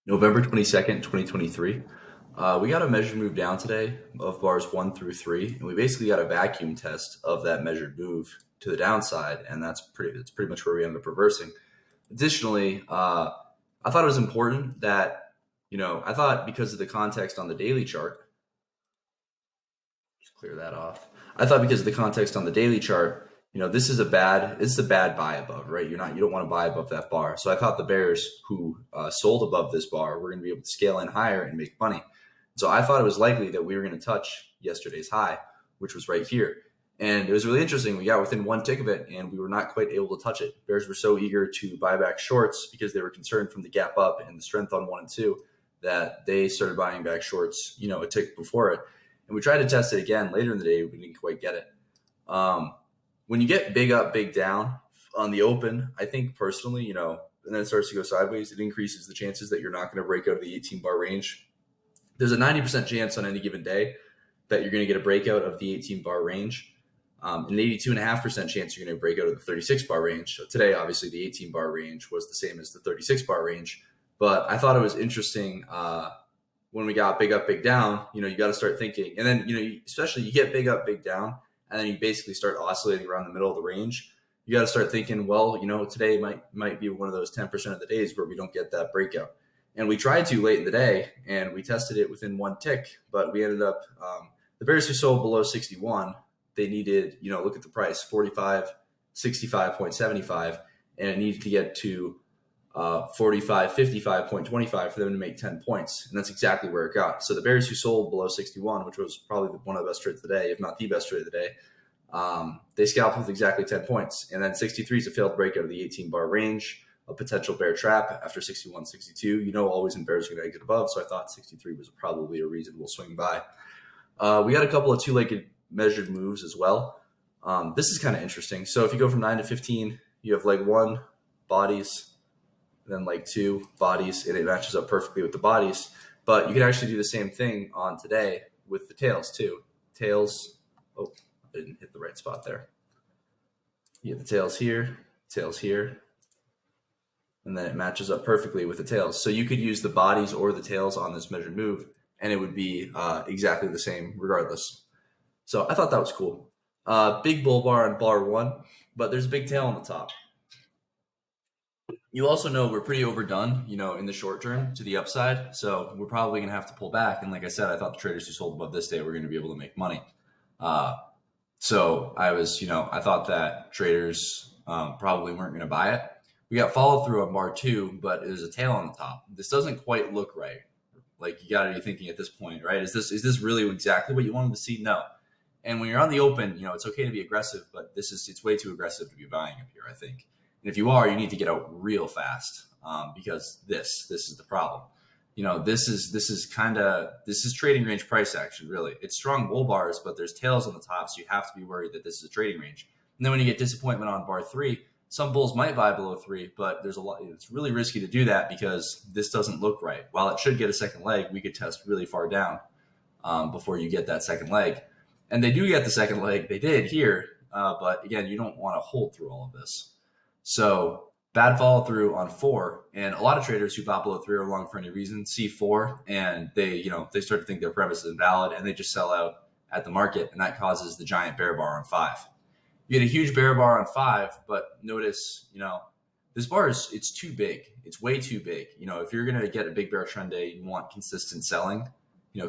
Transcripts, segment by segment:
November 22nd, 2023. We got a measured move down today of bars 1 through 3, and we basically got a vacuum test of that measured move to the downside, and that's pretty much where we ended up reversing. Additionally, I thought it was important that, I thought because of the context on the daily chart, just clear that off. I thought because of the context on the daily chart, this is a bad buy above, right? You don't want to buy above that bar. So I thought the bears who sold above this bar were going to be able to scale in higher and make money. So I thought it was likely that we were going to touch yesterday's high, which was right here. And it was really interesting. We got within one tick of it, and we were not quite able to touch it. Bears were so eager to buy back shorts because they were concerned from the gap up and the strength on 1 and 2 that they started buying back shorts, a tick before it. And we tried to test it again later in the day. We didn't quite get it. When you get big up, big down on the open, I think personally, and then it starts to go sideways, it increases the chances that you're not going to break out of the 18 bar range. There's a 90% chance on any given day that you're going to get a breakout of the 18 bar range. An 82.5% chance you're going to break out of the 36 bar range. So today, obviously, the 18 bar range was the same as the 36 bar range. But I thought it was interesting when we got big up, big down, you got to start thinking. And then, especially you get big up, big down, and then you basically start oscillating around the middle of the range. You got to start thinking, well, today might be one of those 10% of the days where we don't get that breakout. And we tried to late in the day, and we tested it within one tick, but we ended up, the bears who sold below 61, they needed, look at the price, 45, 65.75, and it needed to get to 45, 55.25 for them to make 10 points. And that's exactly where it got. So the bears who sold below 61, which was probably one of the best trades of the day, if not the best trade of the day, they scalped with exactly 10 points. And then 63 is a failed breakout of the 18 bar range, a potential bear trap after 61, 62. Always in bears are going to exit above. So I thought 63 was probably a reasonable swing buy. We got a couple of two-legged measured moves as well. This is kind of interesting. So if you go from 9 to 15, you have leg 1, bodies, then leg 2, bodies, and it matches up perfectly with the bodies. But you can actually do the same thing on today with the tails too. Tails, I didn't hit the right spot there. You have the tails here, and then it matches up perfectly with the tails. So you could use the bodies or the tails on this measured move, and it would be exactly the same regardless. So I thought that was cool. Big bull bar on bar 1, but there's a big tail on the top. You also know we're pretty overdone, in the short term to the upside. So we're probably going to have to pull back. And like I said, I thought the traders who sold above this day were going to be able to make money. So I thought that traders probably weren't going to buy it. We got follow through on bar 2, but there's a tail on the top. This doesn't quite look right. Like you got to be thinking at this point, right? Is this really exactly what you wanted to see? No. And when you're on the open, it's okay to be aggressive, but it's way too aggressive to be buying up here, I think. And if you are, you need to get out real fast because this is the problem. This is trading range price action. Really, it's strong bull bars, but there's tails on the top, so you have to be worried that this is a trading range. And then when you get disappointment on bar 3, some bulls might buy below 3, but there's a lot. It's really risky to do that because this doesn't look right. While it should get a second leg, we could test really far down before you get that second leg. And they do get the second leg. They did here, but again, you don't want to hold through all of this. So bad follow through on 4, and a lot of traders who bought below 3 or long for any reason see 4, and they start to think their premise is invalid, and they just sell out at the market, and that causes the giant bear bar on 5. You get a huge bear bar on 5, but notice this bar it's too big. It's way too big. If you're gonna get a big bear trend day, you want consistent selling.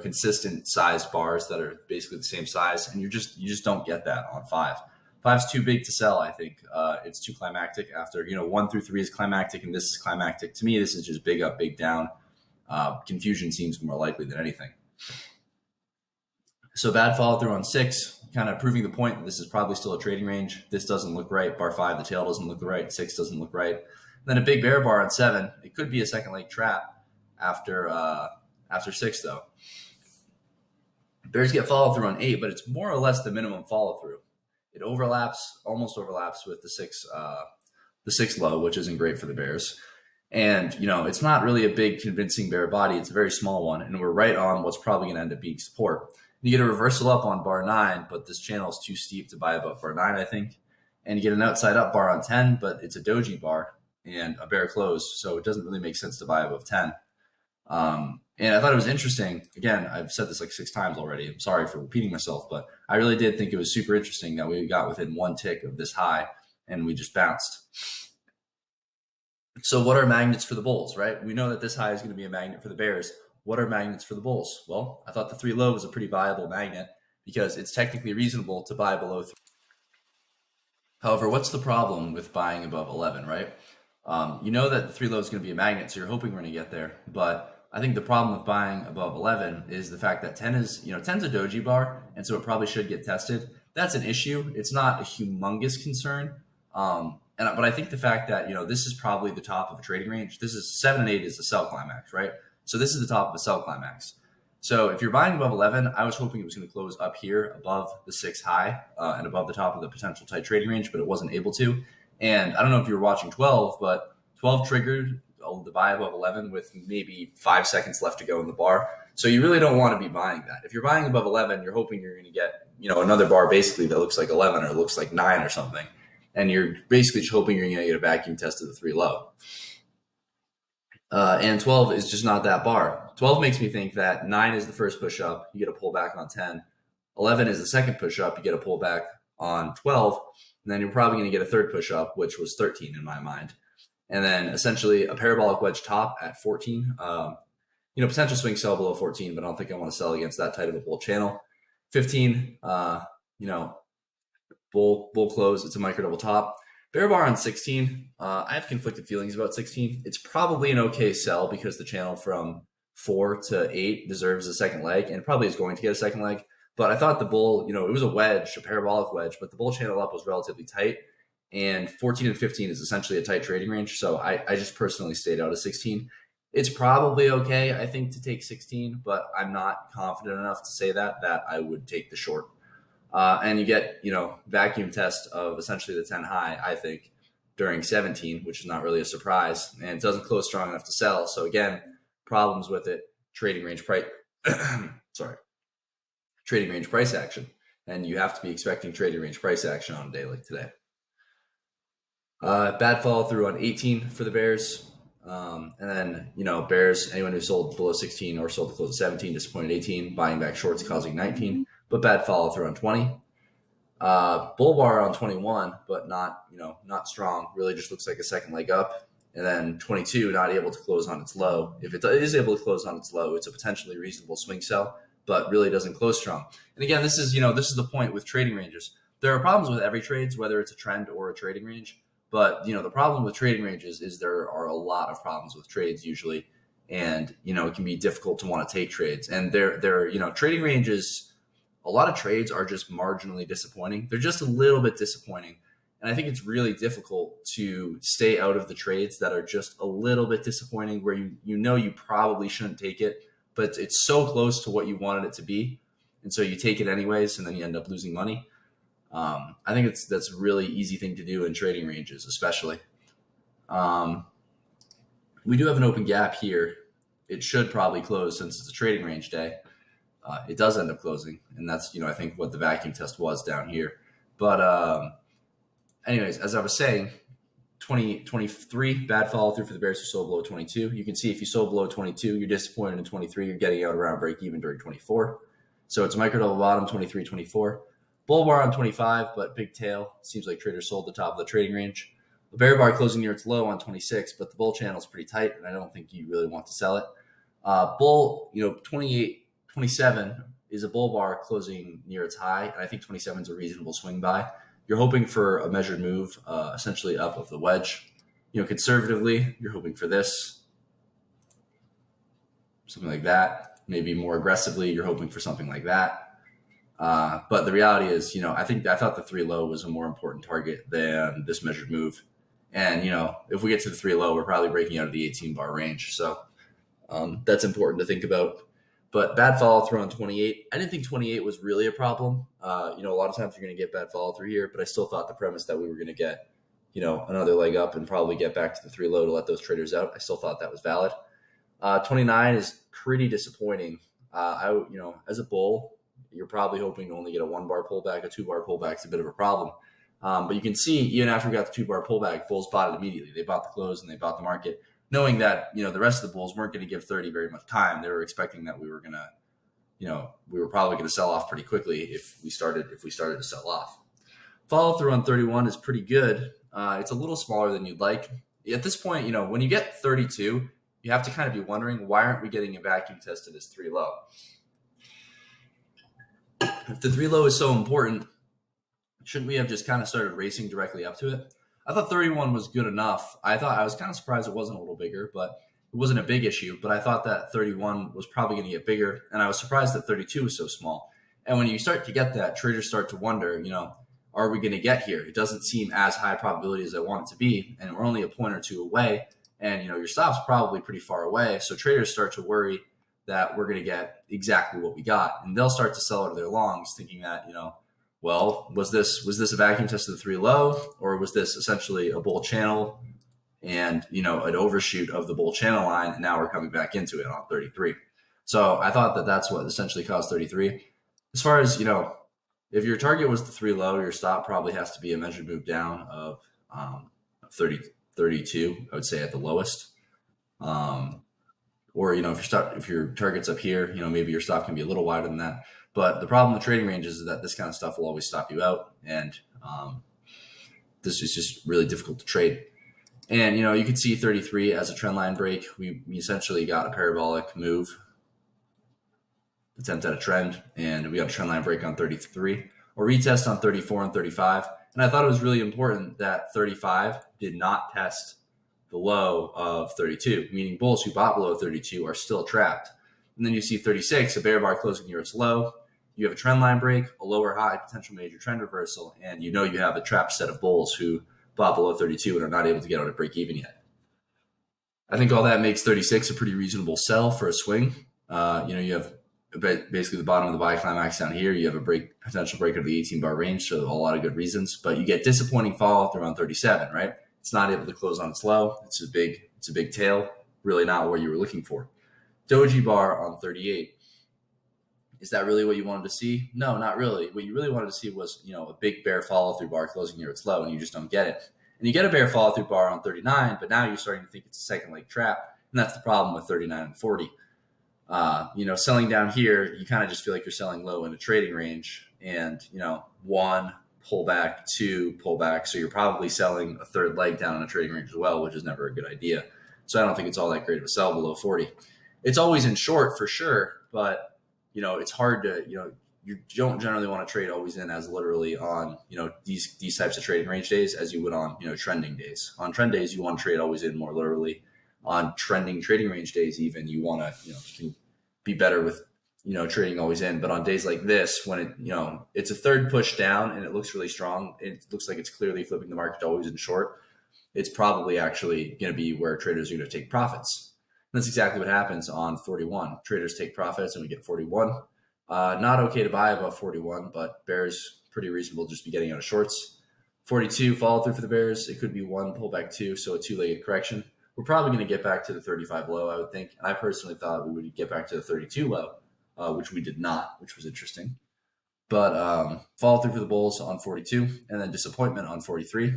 Consistent sized bars that are basically the same size, and you just don't get that on 5. 5's too big to sell, I think. It's too climactic after, 1 through 3 is climactic, and this is climactic. To me, this is just big up, big down. Confusion seems more likely than anything. So bad follow through on 6, kind of proving the point that this is probably still a trading range. This doesn't look right. Bar 5, the tail doesn't look right. 6 doesn't look right. Then a big bear bar on 7. It could be a second leg trap after 6, though. Bears get follow through on 8, but it's more or less the minimum follow through. It almost overlaps with the 6 low, which isn't great for the bears. And, it's not really a big convincing bear body. It's a very small one. And we're right on what's probably going to end up being support. You get a reversal up on bar 9, but this channel is too steep to buy above bar 9, I think. And you get an outside up bar on 10, but it's a doji bar and a bear close. So it doesn't really make sense to buy above 10. And I thought it was interesting. Again, I've said this like 6 times already. I'm sorry for repeating myself, but I really did think it was super interesting that we got within one tick of this high and we just bounced. So, what are magnets for the bulls, right? We know that this high is going to be a magnet for the bears. What are magnets for the bulls? Well, I thought the 3 low was a pretty viable magnet because it's technically reasonable to buy below 3. However, what's the problem with buying above 11, right? You know that the 3 low is going to be a magnet, so you're hoping we're going to get there. But I think the problem with buying above 11 is the fact that 10 is, 10's a doji bar, and so it probably should get tested. That's an issue. It's not a humongous concern. But I think the fact that, this is probably the top of a trading range. This is 7 and 8 is the sell climax, right? So this is the top of a sell climax. So if you're buying above 11, I was hoping it was going to close up here above the 6 high and above the top of the potential tight trading range, but it wasn't able to. And I don't know if you were watching 12, but 12 triggered the buy above 11 with maybe 5 seconds left to go in the bar. So you really don't want to be buying that. If you're buying above 11, you're hoping you're going to get, another bar basically that looks like 11 or looks like 9 or something. And you're basically just hoping you're going to get a vacuum test of the 3 low. And 12 is just not that bar. 12 makes me think that 9 is the first push up. You get a pullback on 10. 11 is the second push up. You get a pullback on 12. And then you're probably going to get a third push up, which was 13 in my mind. And then essentially a parabolic wedge top at 14. Potential swing sell below 14, but I don't think I want to sell against that tight of a bull channel. 15, bull close. It's a micro double top. Bear bar on 16. I have conflicted feelings about 16. It's probably an okay sell because the channel from 4 to 8 deserves a second leg and probably is going to get a second leg. But I thought the bull, it was a wedge, a parabolic wedge, but the bull channel up was relatively tight. And 14 and 15 is essentially a tight trading range. So I just personally stayed out of 16. It's probably okay, I think, to take 16, but I'm not confident enough to say that I would take the short. And you get, vacuum test of essentially the 10 high, I think, during 17, which is not really a surprise. And it doesn't close strong enough to sell. So again, problems with it, trading range price, trading range price action. And you have to be expecting trading range price action on a day like today. Bad follow through on 18 for the Bears. And then, Bears, anyone who sold below 16 or sold to close at 17, disappointed 18, buying back shorts causing 19. But bad follow through on 20. Bull bar on 21, but not strong. Really just looks like a second leg up. And then 22, not able to close on its low. If it is able to close on its low, it's a potentially reasonable swing sell, but really doesn't close strong. And again, this is the point with trading ranges. There are problems with every trades, whether it's a trend or a trading range. But, the problem with trading ranges is there are a lot of problems with trades usually. And, it can be difficult to want to take trades. And trading ranges, a lot of trades are just marginally disappointing. They're just a little bit disappointing. And I think it's really difficult to stay out of the trades that are just a little bit disappointing where you probably shouldn't take it, but it's so close to what you wanted it to be. And so you take it anyways, and then you end up losing money. I think that's a really easy thing to do in trading ranges, especially. We do have an open gap here. It should probably close since it's a trading range day. It does end up closing, and that's, I think what the vacuum test was down here. But anyways, as I was saying, 23, bad follow through for the Bears who sold below 22. You can see if you sold below 22, you're disappointed in 23, you're getting out around break even during 24. So it's micro double bottom, 23, 24. Bull bar on 25, but big tail. Seems like traders sold the top of the trading range. The bear bar closing near its low on 26, but the bull channel is pretty tight, and I don't think you really want to sell it. Bull, 28, 27 is a bull bar closing near its high, and I think 27 is a reasonable swing buy. You're hoping for a measured move, essentially up of the wedge. Conservatively, you're hoping for this, something like that. Maybe more aggressively, you're hoping for something like that. But the reality is, I thought the 3 low was a more important target than this measured move. And, if we get to the 3 low, we're probably breaking out of the 18 bar range. So that's important to think about. But bad follow through on 28. I didn't think 28 was really a problem. A lot of times you're going to get bad follow through here, but I still thought the premise that we were going to get, another leg up and probably get back to the 3 low to let those traders out. I still thought that was valid. 29 is pretty disappointing. As a bull, you're probably hoping to only get a 1 bar pullback. A 2 bar pullback is a bit of a problem. But you can see even after we got the 2 bar pullback, bulls bought it immediately. They bought the close and they bought the market. knowing that, the rest of the bulls weren't going to give 30 very much time. They were expecting that we were going to, we were probably going to sell off pretty quickly if we started to sell off. Follow through on 31 is pretty good. It's a little smaller than you'd like. At this point, when you get 32, you have to kind of be wondering, why aren't we getting a vacuum tested as 3 low? If the 3 low is so important, shouldn't we have just kind of started racing directly up to it? I thought 31 was good enough. I was kind of surprised it wasn't a little bigger, but it wasn't a big issue. But I thought that 31 was probably going to get bigger, and I was surprised that 32 was so small. And when you start to get that, traders start to wonder, are we going to get here? It doesn't seem as high probability as I want it to be, and we're only a point or two away. And your stop's probably pretty far away, so traders start to worry that we're going to get exactly what we got, and they'll start to sell out of their longs, thinking that well, was this a vacuum test of the 3 low, or was this essentially a bull channel and an overshoot of the bull channel line, and now we're coming back into it on 33? So I thought that that's what essentially caused 33. As far as if your target was the 3 low, your stop probably has to be a measured move down of 30, 32, I would say, at the lowest. Or if your target's up here, maybe your stop can be a little wider than that. But the problem with trading ranges is that this kind of stuff will always stop you out, and this is just really difficult to trade. And you could see 33 as a trend line break. We essentially got a parabolic move attempt at a trend, and we got a trend line break on 33, or retest on 34 and 35. And I thought it was really important that 35 did not test the low of 32, meaning bulls who bought below 32 are still trapped. And then you see 36, a bear bar closing near its low. You have a trend line break, a lower high, potential major trend reversal, and you have a trapped set of bulls who bought below 32 and are not able to get out of break even yet. I think all that makes 36 a pretty reasonable sell for a swing. You have basically the bottom of the buy climax down here. You have a potential break of the 18 bar range, so a lot of good reasons. But you get disappointing follow through on 37, right? It's not able to close on its low. It's a big tail. Really not what you were looking for. Doji bar on 38. Is that really what you wanted to see? No, not really. What you really wanted to see was, a big bear follow through bar closing near its low, and you just don't get it. And you get a bear follow through bar on 39, but now you're starting to think it's a second leg trap, and that's the problem with 39 and 40. Selling down here, you kind of just feel like you're selling low in a trading range, and 1 pullback, 2 pullback, so you're probably selling a third leg down in a trading range as well, which is never a good idea. So I don't think it's all that great of a sell below 40. It's always in short for sure, but it's hard to you don't generally want to trade always in as literally on these types of trading range days as you would on trending days. On trend days, you want to trade always in more literally. On trending trading range days, even you want to be better with trading always in. But on days like this, when it it's a third push down and it looks really strong, it looks like it's clearly flipping the market to always in short. It's probably actually going to be where traders are going to take profits. And that's exactly what happens on 41. Traders take profits and we get 41. Not okay to buy above 41, but bears pretty reasonable just be getting out of shorts. 42 follow through for the bears. It could be 1 pullback 2, so a 2-legged correction. We're probably going to get back to the 35 low, I would think. And I personally thought we would get back to the 32 low, which we did not, which was interesting. But follow through for the bulls on 42, and then disappointment on 43.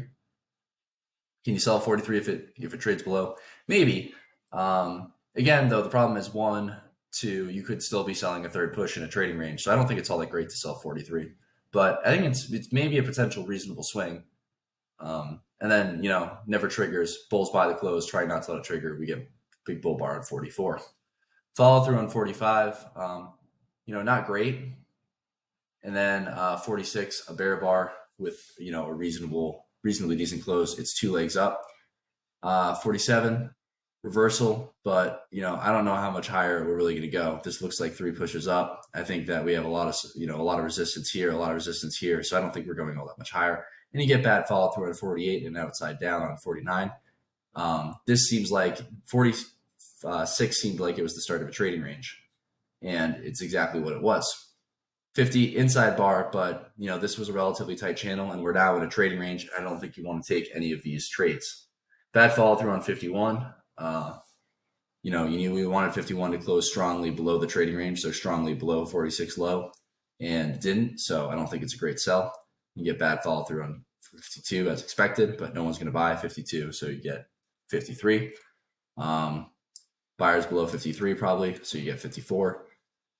Can you sell 43 if it trades below? Maybe. Again, though, the problem is 1, 2, you could still be selling a third push in a trading range. So I don't think it's all that great to sell 43. But I think it's maybe a potential reasonable swing. And then, never triggers. Bulls buy the close, try not to let it trigger. We get big bull bar on 44. Follow through on 45, not great. And then 46, a bear bar with, a reasonably decent close. It's 2 legs up. 47, reversal, but I don't know how much higher we're really going to go. This looks like 3 pushes up. I think that we have a lot of resistance here, a lot of resistance here, so I don't think we're going all that much higher. And you get bad follow through on 48 and outside down on 49. This seems like 46 seemed like it was the start of a trading range, and it's exactly what it was. 50 inside bar, but this was a relatively tight channel, and we're now in a trading range. I don't think you want to take any of these trades. Bad follow through on 51. We wanted 51 to close strongly below the trading range, so strongly below 46 low, and didn't. So I don't think it's a great sell. You get bad follow through on 52 as expected, but no one's going to buy 52, so you get 53. Buyers below 53 probably, so you get 54.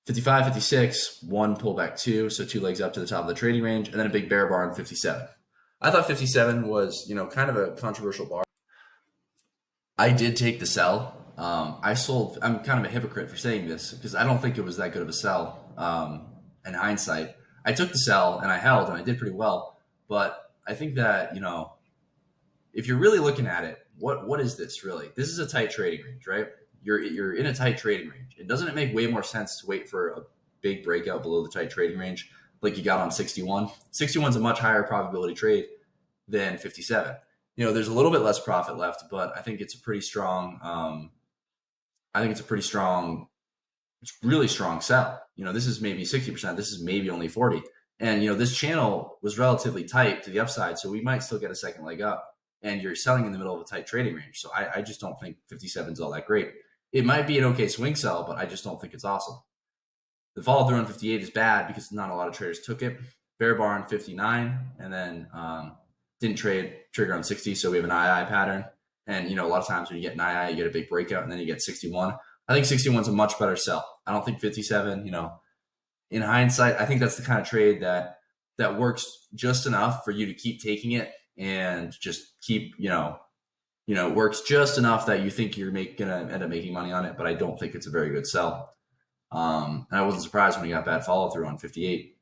55, 56, one pullback two, so two legs up to the top of the trading range, and then a big bear bar on 57. I thought 57 was, kind of a controversial bar. I did take the sell. I sold. I'm kind of a hypocrite for saying this because I don't think it was that good of a sell. In hindsight, I took the sell and I held and I did pretty well. But I think that if you're really looking at it, what is this really? This is a tight trading range, right? You're in a tight trading range. And doesn't it make way more sense to wait for a big breakout below the tight trading range like you got on 61? 61 is a much higher probability trade than 57. There's a little bit less profit left, but I think it's a pretty strong. I think it's a pretty strong, it's really strong sell. This is maybe 60%. This is maybe only 40. And this channel was relatively tight to the upside, so we might still get a second leg up. And you're selling in the middle of a tight trading range, so I just don't think 57 is all that great. It might be an okay swing sell, but I just don't think it's awesome. The follow through on 58 is bad because not a lot of traders took it. Bear bar on 59, and then didn't trigger on 60, so we have an II pattern. And a lot of times when you get an II, you get a big breakout, and then you get 61. I think 61 is a much better sell. I don't think 57. In hindsight, I think that's the kind of trade that works just enough for you to keep taking it and just keep works just enough that you think you're gonna end up making money on it. But I don't think it's a very good sell. And I wasn't surprised when he got bad follow through on 58.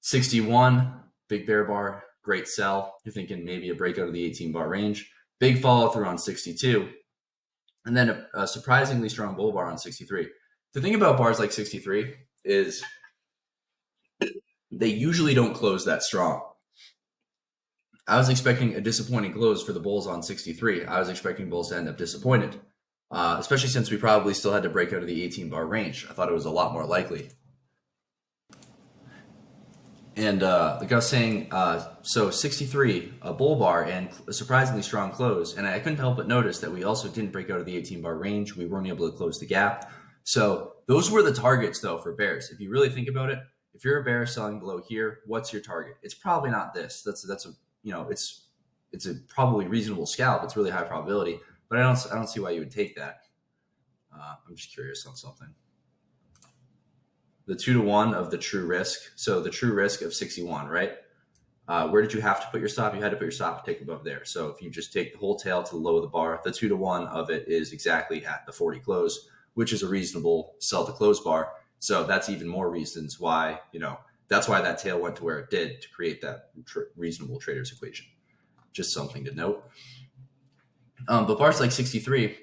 61, big bear bar, great sell. You're thinking maybe a breakout of the 18 bar range. Big follow through on 62. And then a surprisingly strong bull bar on 63. The thing about bars like 63 is they usually don't close that strong. I was expecting a disappointing close for the bulls on 63. I was expecting bulls to end up disappointed, especially since we probably still had to break out of the 18 bar range. I thought it was a lot more likely. And like I was saying, so 63, a bull bar and a surprisingly strong close. And I couldn't help but notice that we also didn't break out of the 18 bar range. We weren't able to close the gap. So those were the targets, though, for bears. If you really think about it, if you're a bear selling below here, what's your target? It's probably not this. That's a it's a probably reasonable scalp. It's really high probability, but I don't see why you would take that. I'm just curious on something. The 2-to-1 of the true risk. So the true risk of 61, right? Where did you have to put your stop? You had to put your stop take above there. So if you just take the whole tail to the low of the bar, the 2-to-1 of it is exactly at the 40 close, which is a reasonable sell to close bar. So that's even more reasons why, that's why that tail went to where it did, to create that reasonable trader's equation. Just something to note. But bars like 63,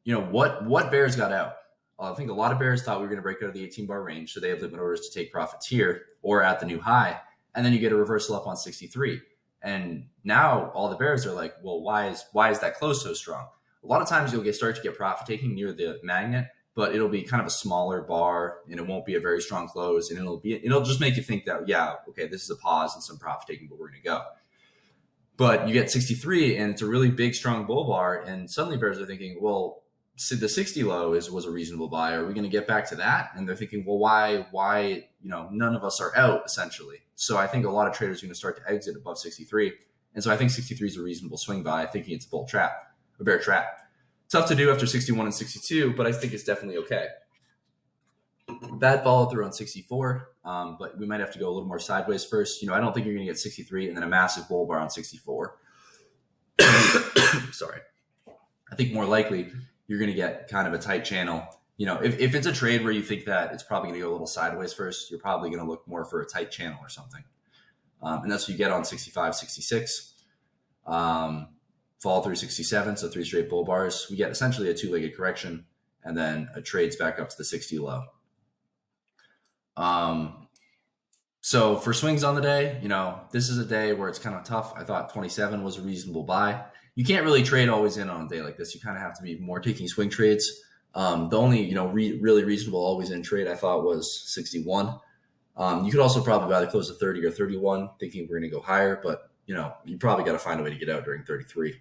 what bears got out? I think a lot of bears thought we were going to break out of the 18 bar range, so they have limit orders to take profits here or at the new high, and then you get a reversal up on 63. And now all the bears are like, well, why is that close so strong? A lot of times you'll start to get profit taking near the magnet, but it'll be kind of a smaller bar and it won't be a very strong close, and it'll just make you think that, yeah, okay, this is a pause and some profit taking, but we're going to go. But you get 63 and it's a really big, strong bull bar, and suddenly bears are thinking, well, the 60 low was a reasonable buy. Are we going to get back to that? And they're thinking, well, why, none of us are out, essentially. So I think a lot of traders are going to start to exit above 63. And so I think 63 is a reasonable swing buy, thinking it's a bear trap. Tough to do after 61 and 62, but I think it's definitely okay. Bad follow through on 64, but we might have to go a little more sideways first. I don't think you're going to get 63 and then a massive bull bar on 64. Sorry. I think more likely you're going to get kind of a tight channel. If it's a trade where you think that it's probably going to go a little sideways first, you're probably going to look more for a tight channel or something. And that's what you get on 65, 66. Fall through 67, so 3 straight bull bars. We get essentially a 2-legged correction, and then a trades back up to the 60 low. So for swings on the day, this is a day where it's kind of tough. I thought 27 was a reasonable buy. You can't really trade always in on a day like this. You kind of have to be more taking swing trades. The only, really reasonable always in trade I thought was 61. You could also probably buy the close of 30 or 31, thinking we're going to go higher, but you probably got to find a way to get out during 33.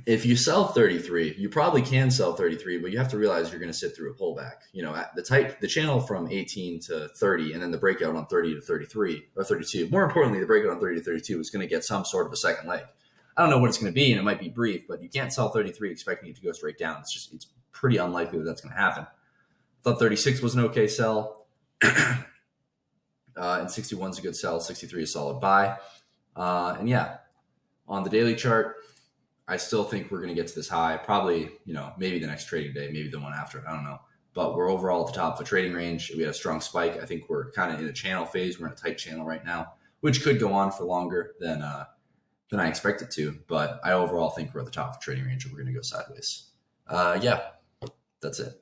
If you sell 33, you probably can sell 33, but you have to realize you're going to sit through a pullback. The channel from 18 to 30, and then the breakout on 30 to 33 or 32. More importantly, the breakout on 30 to 32 is going to get some sort of a second leg. I don't know what it's going to be, and it might be brief, but you can't sell 33 expecting it to go straight down. It's pretty unlikely that that's going to happen. I thought 36 was an okay sell, and 61 is a good sell. 63 is a solid buy. And yeah, on the daily chart, I still think we're going to get to this high, probably, maybe the next trading day, maybe the one after. I don't know. But we're overall at the top of the trading range. We had a strong spike. I think we're kind of in a channel phase. We're in a tight channel right now, which could go on for longer than I expect it to. But I overall think we're at the top of the trading range and we're going to go sideways. Yeah, that's it.